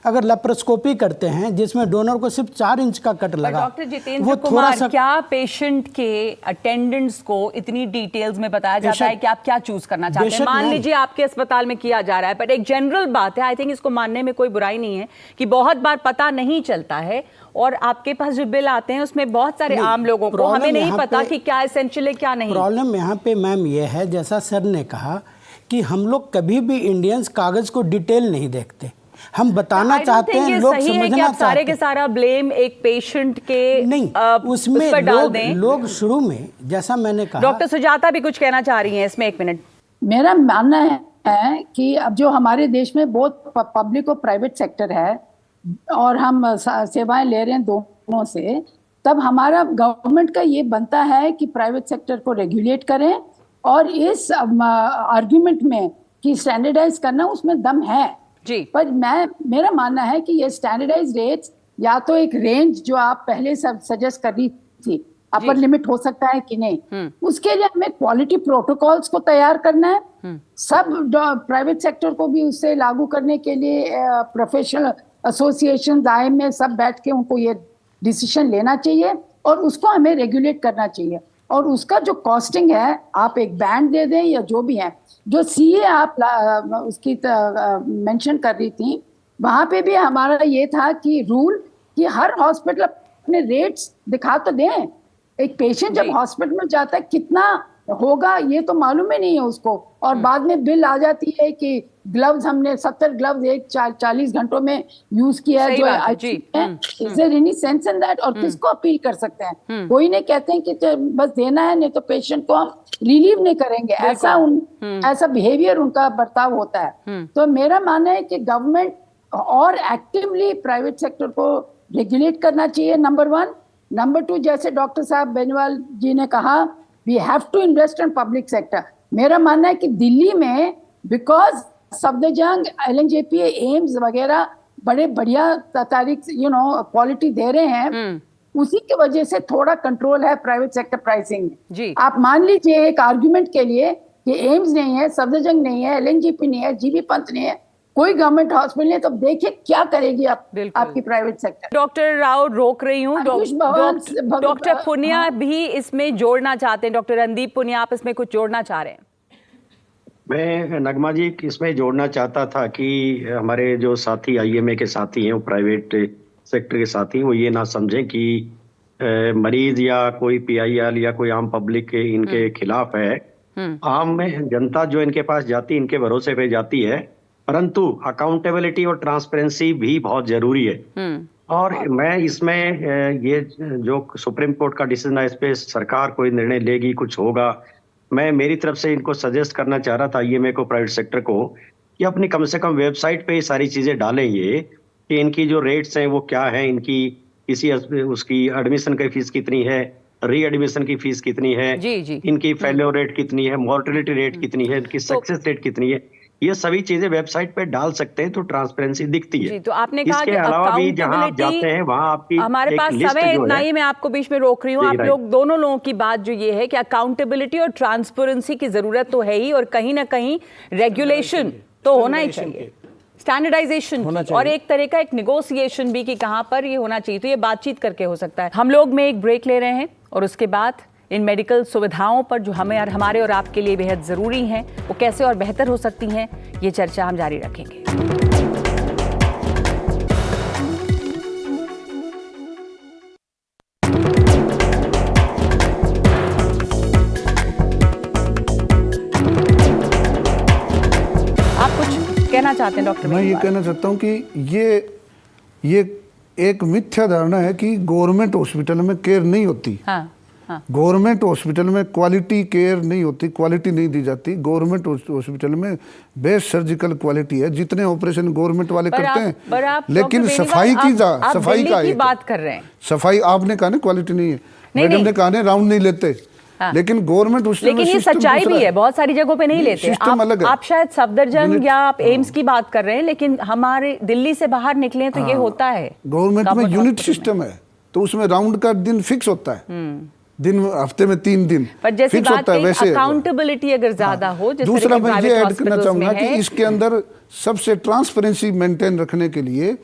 F: अगर लेप्रोस्कोपी करते हैं जिसमें डोनर को सिर्फ 4 इंच का कट लगा,
A: डॉक्टर जितेंद्र कुमार, क्या पेशेंट के अटेंडेंट्स को इतनी डिटेल्स में बताया जाता है कि आप क्या चूज करना चाहते हैं? मान लीजिए आपके अस्पताल में किया जा रहा है, पर एक जनरल बात है, आई थिंक इसको मानने में कोई बुराई नहीं है कि बहुत बार पता नहीं चलता है और आपके पास जो बिल आते हैं उसमें बहुत सारे आम लोगों को हमें नहीं पता कि क्या एसेंशियल है क्या नहीं।
F: प्रॉब्लम यहाँ पे मैम ये है, जैसा सर ने कहा कि हम लोग कभी भी इंडियंस कागज को डिटेल नहीं देखते। हम बताना चाहते हैं, लोग समझना
A: सारे के सारा ब्लेम एक पेशेंट के
F: नहीं, उसमें
A: उस पर डाल दें।
F: लोग शुरू में, जैसा मैंने कहा।
A: डॉक्टर सुजाता भी कुछ कहना चाह रही हैं इसमें, एक मिनट।
B: मेरा मानना है कि अब जो हमारे देश में बहुत पब्लिक और प्राइवेट सेक्टर है और हम सेवाएं ले रहे हैं दोनों से, तब हमारा गवर्नमेंट का ये बनता है कि प्राइवेट सेक्टर को रेगुलेट करें। और इस आर्ग्यूमेंट में कि स्टैंडर्डाइज करना, उसमें दम है
A: जी।
B: पर मेरा मानना है कि ये स्टैंडर्डाइज रेट्स या तो एक रेंज जो आप पहले सब सजेस्ट कर रही थी, अपर लिमिट हो सकता है कि नहीं, उसके लिए हमें क्वालिटी प्रोटोकॉल्स को तैयार करना है। सब प्राइवेट सेक्टर को भी उससे लागू करने के लिए प्रोफेशनल एसोसिएशन आए में सब बैठ के उनको ये डिसीजन लेना चाहिए और उसको हमें रेगुलेट करना चाहिए। और उसका जो कॉस्टिंग है, आप एक बैंड दे दें या जो भी है, जो सीए आप उसकी मेंशन कर रही थी, वहां पे भी हमारा ये था कि रूल कि हर हॉस्पिटल अपने रेट्स दिखा तो दें। एक पेशेंट जब हॉस्पिटल में जाता है कितना होगा ये तो मालूम ही नहीं है उसको, और बाद में बिल आ जाती है कि ग्लव्स हमने 70 ग्लव्स 40 घंटों में यूज किया है, जो is there any sense in that? और किसको अपील कर सकते हैं? कोई नहीं कहते हैं कि बस देना है, नहीं तो पेशेंट को हम रिलीव नहीं करेंगे, ऐसा बिहेवियर उनका बर्ताव होता है। तो मेरा मानना है कि गवर्नमेंट और एक्टिवली प्राइवेट सेक्टर को रेगुलेट करना चाहिए, नंबर 1। नंबर 2, जैसे डॉक्टर साहब बेनीवाल जी ने कहा, we have to invest in public sector. मेरा मानना है कि दिल्ली में बिकॉज सफदरजंग, LNJP, एम्स वगैरह बड़े बढ़िया तारीख क्वालिटी दे रहे हैं, उसी की वजह से थोड़ा कंट्रोल है प्राइवेट सेक्टर प्राइसिंग में। आप मान लीजिए एक आर्गुमेंट के लिए कि एम्स नहीं है, सफदरजंग नहीं है, LNJP नहीं है, जीबी पंत नहीं है, कोई गवर्नमेंट हॉस्पिटल नहीं, तो देखिए क्या करेगी
A: बिल्कुल।
B: आपकी प्राइवेट सेक्टर।
A: डॉक्टर राव रोक रही हूँ, डॉक्टर पुनिया
B: हाँ।
A: भी इसमें जोड़ना चाहते हैं। डॉक्टर रणदीप पुनिया, आप इसमें कुछ जोड़ना चाह रहे हैं?
E: मैं नगमा जी इसमें जोड़ना चाहता था कि हमारे जो साथी आईएमए के साथी हैं, वो प्राइवेट सेक्टर के साथी, वो ये ना समझें कि मरीज या कोई पीआईएल या कोई आम पब्लिक इनके खिलाफ है। आम में जनता जो इनके पास जाती है, इनके भरोसे पे जाती है, परंतु अकाउंटेबिलिटी और ट्रांसपेरेंसी भी बहुत जरूरी है। और मैं इसमें ये जो सुप्रीम कोर्ट का डिसीजन है, इस पे सरकार कोई निर्णय लेगी, कुछ होगा, मैं मेरी तरफ से इनको सजेस्ट करना चाह रहा था ईएमए को, प्राइवेट सेक्टर को, कि अपनी कम से कम वेबसाइट पे ये सारी चीजें डालें, ये कि इनकी जो रेट्स हैं वो क्या है, इनकी किसी उसकी एडमिशन की फीस कितनी है, री एडमिशन की फीस कितनी है,
A: जी।
E: इनकी फेल्योर रेट कितनी है, मोर्टेलिटी रेट कितनी है, इनकी सक्सेस रेट कितनी है, ये सभी चीजें वेबसाइट पे डाल सकते हैं तो ट्रांसपेरेंसी दिखती है।
A: जी, तो आपने कहा
E: इसके
A: कि
E: अलावा भी जहां आप
A: accountability,
E: जाते हैं वहां आपकी
A: हमारे
E: एक
A: पास
E: लिस्ट
A: समय
E: जो
A: इतना
E: है,
A: ही, मैं आपको बीच में रोक रही हूँ। आप
E: right।
A: लोग दोनों लोगों की बात जो ये है कि अकाउंटेबिलिटी और ट्रांसपेरेंसी की जरूरत तो है ही, और कहीं ना कहीं रेगुलेशन तो होना ही चाहिए, स्टैंडर्डाइजेशन और एक तरह का एक निगोसिएशन भी कि कहाँ पर ये होना चाहिए। तो ये बातचीत करके हो सकता है। हम लोग में एक ब्रेक ले रहे हैं और उसके बाद इन मेडिकल सुविधाओं पर जो हमें और हमारे और आपके लिए बेहद ज़रूरी हैं, वो कैसे और बेहतर हो सकती हैं, ये चर्चा हम जारी रखेंगे। आप कुछ कहना चाहते हैं डॉक्टर?
D: मैं ये कहना चाहता हूँ कि ये एक मिथ्या धारणा है कि गवर्नमेंट हॉस्पिटल में केयर नहीं होती।
A: हाँ।
D: गवर्नमेंट हॉस्पिटल में क्वालिटी केयर नहीं होती, क्वालिटी नहीं दी जाती। गवर्नमेंट हॉस्पिटल में बेस्ट सर्जिकल क्वालिटी है, जितने ऑपरेशन गवर्नमेंट वाले करते हैं, लेकिन सफाई सफाई का
A: बात कर रहे हैं।
D: सफाई आपने कहा ना क्वालिटी नहीं है, मैडम ने कहा ना राउंड नहीं लेते। हाँ। लेकिन गवर्नमेंट हॉस्पिटल,
A: लेकिन ये सच्चाई भी है, बहुत सारी जगहों पे नहीं लेते। आप शायद सफदरजंग या आप एम्स की बात कर रहे हैं, लेकिन हमारे दिल्ली से बाहर निकले तो ये होता है।
D: गवर्नमेंट में यूनिट सिस्टम है, तो उसमें राउंड का दिन फिक्स होता है, दिन हफ्ते में 3 दिन
A: पर जैसे
D: फिक्स होता है। वैसे
A: अकाउंटेबिलिटी अगर ज्यादा हो,
D: दूसरा मैं ये ऐड करना चाहूंगा कि इसके अंदर सबसे ट्रांसपेरेंसी मेंटेन रखने के लिए,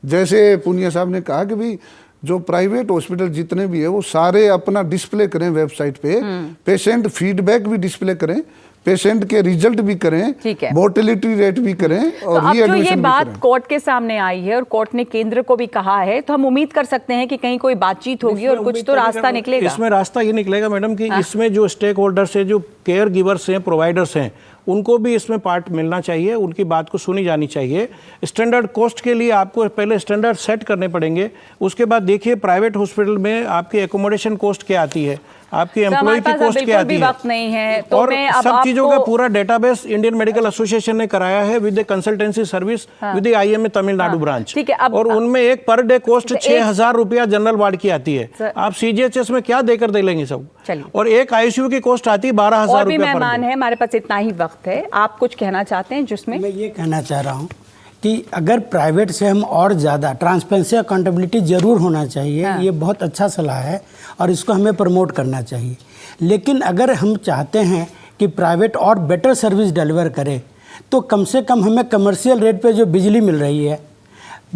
D: जैसे पुनिया साहब ने कहा कि भाई जो प्राइवेट हॉस्पिटल जितने भी है वो सारे अपना डिस्प्ले करें वेबसाइट पे, पेशेंट फीडबैक भी डिस्प्ले करें, पेशेंट के रिजल्ट भी करें, मोर्टेलिटी रेट भी करें, और
A: तो अब जो ये बात कोर्ट के सामने आई है और कोर्ट ने केंद्र को भी कहा है, तो हम उम्मीद कर सकते हैं कि कहीं कोई बातचीत होगी और कुछ तो रास्ता निकलेगा।
C: इसमें रास्ता ये निकलेगा मैडम कि इसमें जो स्टेक होल्डर्स है, जो केयर गिवर्स हैं, प्रोवाइडर्स हैं, उनको भी इसमें पार्ट मिलना चाहिए, उनकी बात को सुनी जानी चाहिए। स्टैंडर्ड कॉस्ट के लिए आपको पहले स्टैंडर्ड सेट करने पड़ेंगे। उसके बाद देखिए प्राइवेट हॉस्पिटल में आपकी एकोमोडेशन कॉस्ट क्या आती है, आपकी एम्प्लॉय की कॉस्ट क्या आती है,
A: वक्त नहीं है तो
C: और
A: मैं अब
C: सब चीजों का पूरा डेटाबेस इंडियन मेडिकल एसोसिएशन ने कराया है with consultancy service with IMA Tamil Nadu branch.
A: ठीक है,
C: और उनमें एक पर डे कॉस्ट 6,000 रुपया जनरल वार्ड की आती है। आप सीजीएचएस में क्या देकर दे लेंगे सब, और एक आईसीयू की कॉस्ट आती है 12,000 रुपया।
A: मेहमान है, हमारे पास इतना ही वक्त है, आप कुछ कहना चाहते हैं जिसमें?
F: मैं ये कहना चाह रहा हूँ कि अगर प्राइवेट से हम और ज़्यादा ट्रांसपेरेंसी अकाउंटेबिलिटी ज़रूर होना चाहिए। हाँ। ये बहुत अच्छा सलाह है और इसको हमें प्रमोट करना चाहिए। लेकिन अगर हम चाहते हैं कि प्राइवेट और बेटर सर्विस डिलीवर करे, तो कम से कम हमें कमर्शियल रेट पे जो बिजली मिल रही है,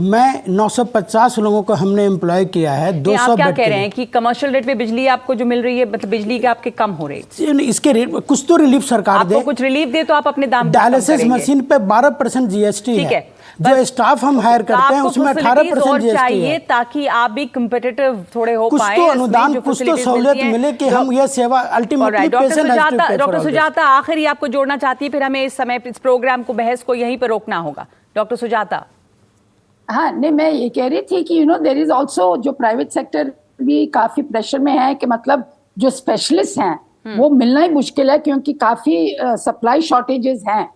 F: मैं 950 लोगों को हमने एम्प्लॉय किया है। 200
A: आप क्या कह रहे हैं कि कमर्शियल रेट पे बिजली आपको जो मिल रही है, मतलब बिजली के आपके कम हो रही है?
F: इसके रेट कुछ तो रिलीफ सरकार दे,
A: आपको कुछ रिलीफ दे तो आप अपने दाम
F: डायलिसिस मशीन पे 12% जीएसटी है। जो स्टाफ हम हायर करते हैं उसमें 18% जीएसटी है,
A: ताकि आप भी कम्पिटिटिव थोड़े हो
F: पाए। कुछ तो अनुदान, कुछ तो सहूलियत मिले कि हम यह सेवा अल्टीमेटली
A: डॉक्टर सुजाता आखिरी आपको जोड़ना चाहती है, फिर हमें इस समय इस प्रोग्राम को, बहस को यहीं पर रोकना होगा। डॉक्टर सुजाता।
B: हाँ, नहीं, मैं ये कह रही थी कि देयर इज आल्सो, जो प्राइवेट सेक्टर भी काफी प्रेशर में है कि मतलब जो स्पेशलिस्ट हैं वो मिलना ही मुश्किल है, क्योंकि काफी सप्लाई शॉर्टेजेस हैं।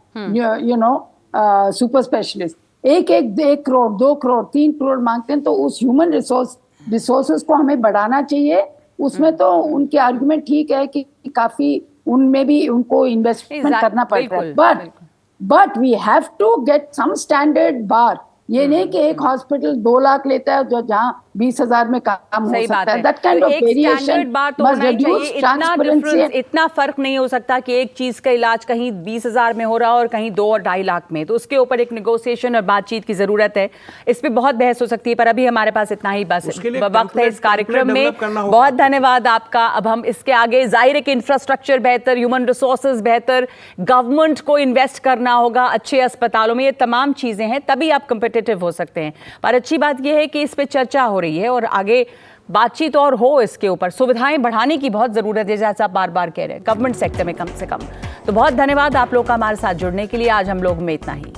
B: सुपर स्पेशलिस्ट एक करोड़ 2 करोड़ 3 करोड़ मांगते हैं, तो उस ह्यूमन रिसोर्सेज को हमें बढ़ाना चाहिए। उसमें तो उनके आर्गुमेंट ठीक है कि काफी उनमें भी उनको इन्वेस्टमेंट करना पड़ता है, but we have to get some standard bar ये नहीं कि एक हॉस्पिटल 2 लाख लेता है जो जहाँ 20,000 में काम हो
A: सही बात
B: सकता है।
A: है।
B: दैट काइंड
A: तो
B: ऑफ
A: एक
B: वेरिएशन
A: स्टैंडर्ड बार तो
B: मस्ट
A: होना ही
B: रिड्यूस
A: चाहिए। इतना
B: ट्रांसपेरेंसी।
A: डिफरेंस, इतना फर्क नहीं हो सकता कि एक चीज का इलाज कहीं 20,000 में हो रहा और कहीं 2 और 2.5 लाख में। तो उसके ऊपर एक नेगोशिएशन और बातचीत की जरूरत है। इस पे बहुत बहस हो सकती है, पर अभी हमारे पास इतना ही बस
C: उसके लिए
A: वक्त है इस कार्यक्रम में।
C: डेवलप करना होगा।
A: बहुत धन्यवाद आपका। अब हम इसके आगे जाहिर है कि इंफ्रास्ट्रक्चर बेहतर, ह्यूमन रिसोर्सेज बेहतर, गवर्नमेंट को इन्वेस्ट करना होगा अच्छे अस्पतालों में, ये तमाम चीजें हैं, तभी आप कंपिटिटिव हो सकते हैं। पर अच्छी बात यह है कि इस पे चर्चा हो रही है और आगे बातचीत और हो इसके ऊपर। सुविधाएं बढ़ाने की बहुत जरूरत है, जैसा आप बार बार कह रहे हैं, गवर्नमेंट सेक्टर में कम से कम। तो बहुत धन्यवाद आप लोग का हमारे साथ जुड़ने के लिए। आज हम लोग में इतना ही।